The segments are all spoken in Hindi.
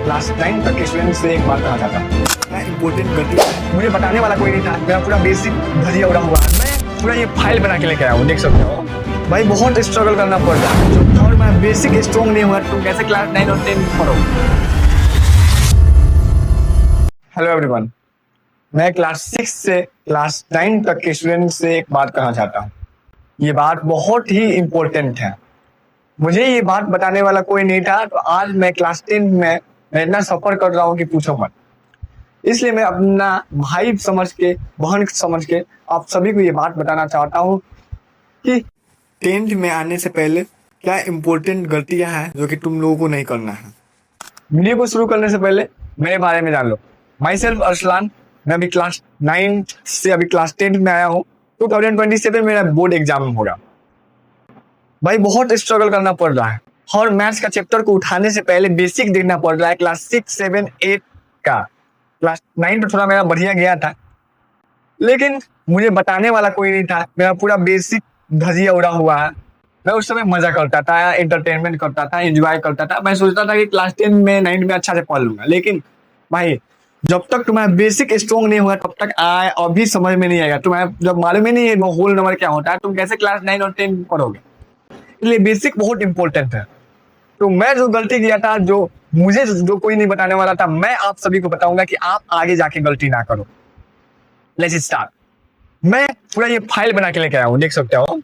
क्लास 9 तक के स्टूडेंट से एक बात कहना चाहता हूँ। क्या इंपॉर्टेंट गलती है मुझे बताने वाला कोई नहीं था। मेरा पूरा बेसिक भरिया उड़ा हुआ है। मैं पूरा ये फाइल बना के लेके आया हूँ, देख सकते हो भाई। बहुत स्ट्रगल करना पड़ रहा है और मैं बेसिक स्ट्रॉन्ग नहीं हुआ। तुम कैसे क्लास 9 और 10 पढ़ो। हेलो एवरीवन, मैं क्लास 6 से क्लास 9 तक के स्टूडेंट से एक बात कहना चाहता हूँ। ये बात बहुत ही इम्पोर्टेंट है। मुझे ये बात बताने वाला कोई नहीं था, तो आज मैं क्लास 10 में मैं इतना सफर कर रहा हूँ कि पूछो मत। इसलिए मैं अपना भाई समझ के, बहन समझ के आप सभी को ये बात बताना चाहता हूँ कि 10th में आने से पहले क्या इम्पोर्टेंट गलतियाँ हैं जो कि तुम लोगों को नहीं करना है। वीडियो को शुरू करने से पहले मेरे बारे में जान लो। माई सेल्फ अरसलान, मैं अभी क्लास 9 से अभी क्लास 10 में आया हूँ। 2027 मेरा बोर्ड एग्जाम होगा। भाई बहुत स्ट्रगल करना पड़ रहा है और मैथ्स का चैप्टर को उठाने से पहले बेसिक देखना पड़ रहा है। क्लास 6, 7, 8 का। क्लास 9 तो थोड़ा मेरा बढ़िया गया था, लेकिन मुझे बताने वाला कोई नहीं था। मेरा पूरा बेसिक धजिया उड़ा हुआ है। मैं उस समय मजा करता था, एंटरटेनमेंट करता था, एंजॉय करता था। मैं सोचता था कि क्लास 10 में 9 में अच्छा से पढ़ लूंगा, लेकिन भाई जब तक तुम्हारा बेसिक स्ट्रॉन्ग नहीं होगा तब तक अभी समझ में नहीं आएगा। तुम्हारा जब मालूम ही नहीं है होल नंबर क्या होता है, तुम कैसे क्लास 9 और 10 पढ़ोगे। इसलिए बेसिक बहुत इंपॉर्टेंट है। तो मैं जो गलती किया था, जो मुझे जो कोई नहीं बताने वाला था, मैं आप सभी को बताऊंगा कि आप आगे जाके गलती ना करो। Let's start. मैं पूरा ये फाइल बना के लेके आया हूँ, देख सकते हो।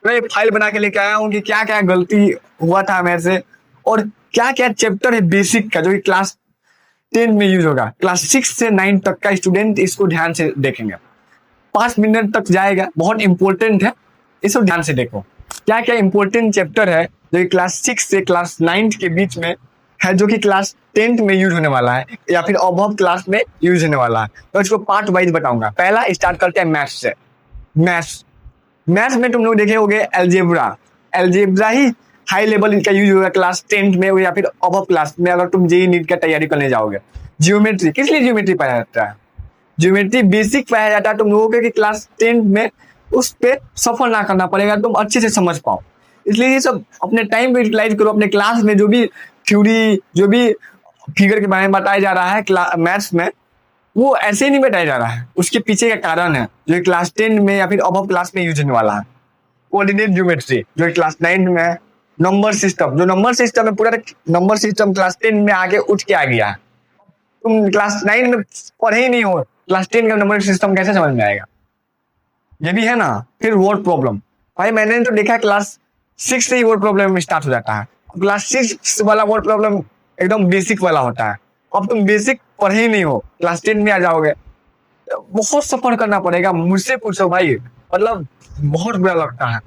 मैं ये फाइल बना के लेके आया हूँ कि क्या क्या गलती हुआ था मेरे से और क्या क्या चैप्टर है बेसिक का जो कि क्लास 10 में यूज होगा। क्लास 6 से 9 तक का स्टूडेंट इसको ध्यान से देखेंगे। 5 मिनट तक जाएगा, बहुत इंपॉर्टेंट है, इसको ध्यान से देखो। क्या क्या इंपॉर्टेंट चैप्टर है जो कि क्लास 6 से क्लास 9 के बीच में है, जो कि क्लास 10 में यूज होने वाला है या फिर अबव क्लास में यूज होने वाला है। तो इसको पार्ट वाइज बताऊंगा। पहला स्टार्ट करते हैं मैथ्स से। मैथ्स में तुम लोग देखे होंगे एल्जेब्रा ही हाई लेवल का यूज होगा क्लास 10 में या फिर अबव क्लास में, अगर तुम जेईई नीट का तैयारी करने जाओगे। जियोमेट्री, किस लिए जियोमेट्री पढ़ाया जाता है? जियोमेट्री बेसिक पढ़ाया जाता है तुम लोगों को कि क्लास 10 में उस पे सफर ना करना पड़ेगा, तुम अच्छे से समझ पाओ। इसलिए ये सब अपने टाइम पे यूटिलाइज करो। अपने क्लास में जो भी थ्योरी, जो भी फिगर के बारे में बताया जा रहा है मैथ्स में, वो ऐसे ही नहीं बताया जा रहा है। उसके पीछे का कारण है जो क्लास 10 में या फिर अबव क्लास में यूज होने वाला है। कोऑर्डिनेट ज्योमेट्री जो क्लास 9 में है। नंबर सिस्टम, जो नंबर सिस्टम है, पूरा नंबर सिस्टम क्लास 10 में आगे उठ के आ गया है। तुम क्लास 9 में पढ़े ही नहीं हो, क्लास 10 का नंबर सिस्टम कैसे समझ में आएगा? ये भी है ना। फिर वर्ड प्रॉब्लम, भाई मैंने तो देखा क्लास 6 से ही वर्ड प्रॉब्लम स्टार्ट हो जाता है। क्लास 6 वाला वर्ड प्रॉब्लम एकदम बेसिक वाला होता है। अब तुम बेसिक पढ़े ही नहीं हो, क्लास 10 में आ जाओगे, बहुत सफर करना पड़ेगा। मुझसे पूछो भाई, मतलब बहुत बुरा लगता है,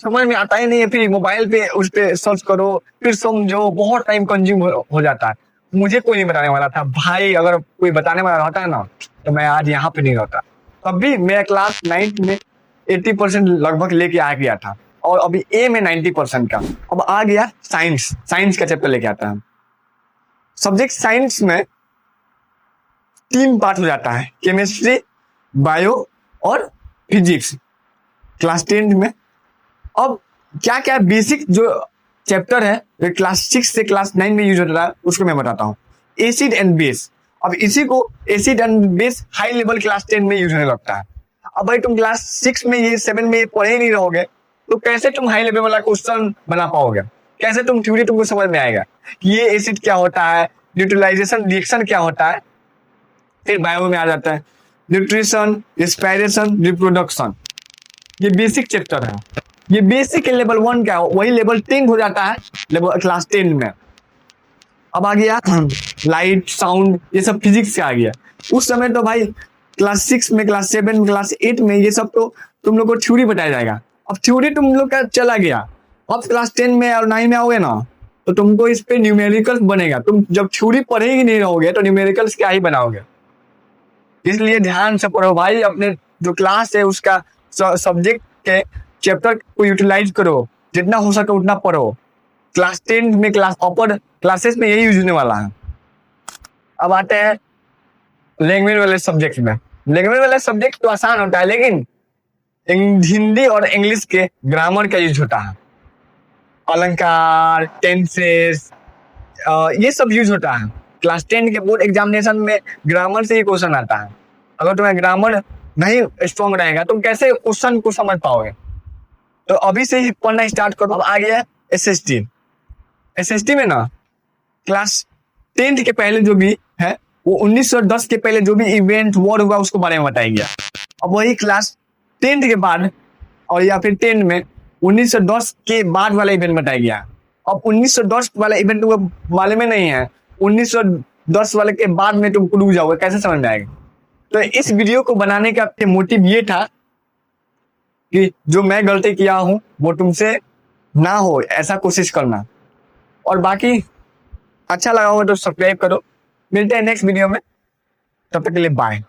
समझ में आता ही नहीं है। फिर मोबाइल पे उस पे सर्च करो, फिर समझो, बहुत टाइम कंज्यूम हो जाता है। मुझे कोई नहीं बताने वाला था भाई। अगर कोई बताने वाला होता है ना, तो मैं आज यहाँ पे नहीं होता। तभी मेरा क्लास 9 में 80% लगभग लेके आ गया था, और अभी ए में 90% का। अब आ गया साइंस का चैप्टर लेके आता है। सब्जेक्ट साइंस में 3 पार्ट हो जाता है, केमिस्ट्री, बायो और फिजिक्स क्लास 10 में। अब क्या क्या बेसिक जो चैप्टर है जो क्लास 6 से क्लास 9 में यूज होता है, उसको मैं बताता हूँ। Acid and base. अब इसी को acid and base high level class 10 में यूज होने लगता है। अब भाई तुम क्लास 6 में ये 7 में पढ़े ही नहीं रहोगे, तो कैसे तुम हाई लेवल वाला क्वेश्चन बना पाओगे? कैसे तुम थ्योरी तुमको समझ में आएगा कि ये एसिड क्या होता है, न्यूट्रलाइजेशन रिएक्शन क्या होता है। फिर बायो में आ जाता है न्यूट्रिशन, रेस्पिरेशन, रिप्रोडक्शन। ये बेसिक चैप्टर है। ये बेसिक लेवल 1 का है, वही लेवल 10 हो जाता है लेवल क्लास 10 में। अब आ गया लाइट, साउंड, ये सब फिजिक्स से आ गया। उस समय तो भाई क्लास 6 में, क्लास 7 में, क्लास 8 में ये सब तो तुम लोग को थ्योरी बताया जाएगा। अब थ्योरी तुम लोग का चला गया। अब क्लास 10 में और 9 में आओगे ना, तो तुमको इस पे न्यूमेरिकल्स बनेगा। तुम जब थ्योरी पढ़े ही नहीं रहोगे तो न्यूमेरिकल्स क्या ही बनाओगे। इसलिए ध्यान से पढ़ो भाई। अपने जो क्लास है उसका सब्जेक्ट के चैप्टर को यूटिलाइज करो, जितना हो सके उतना पढ़ो। क्लास 10 में, क्लास अपर क्लासेस में यही यूज होने वाला है। अब आते हैं लैंग्वेज वाले सब्जेक्ट में। लैंग्वेज वाले सब्जेक्ट तो आसान होता है, लेकिन हिंदी और इंग्लिश के ग्रामर का यूज होता है। अलंकार, टेंसेस, ये सब यूज होता है। क्लास 10 के बोर्ड एग्जामिनेशन में ग्रामर से ही क्वेश्चन आता है। अगर तुम्हें ग्रामर नहीं स्ट्रॉन्ग रहेगा तो कैसे क्वेश्चन को समझ पाओगे। तो अभी से ही पढ़ना स्टार्ट करो। अब आ गया एसएसटी। एसएसटी में ना क्लास 10 के पहले जो भी है वो 1910 के पहले जो भी इवेंट वॉर हुआ उसके बारे में बताया गया। अब वही क्लास 10 के बाद और या फिर 10 में 1910 के बाद वाला इवेंट बताया गया। अब 1910 वाला इवेंट वाले में नहीं है, 1910 वाले के बाद में तुम डूब जाओगे, कैसे समझ में आएगा। तो इस वीडियो को बनाने का मोटिव ये था कि जो मैं गलती किया हूं वो तुमसे ना हो, ऐसा कोशिश करना। और बाकी अच्छा लगा होगा तो सब्सक्राइब करो। मिलते हैं नेक्स्ट वीडियो में, तब तक के लिए बाय।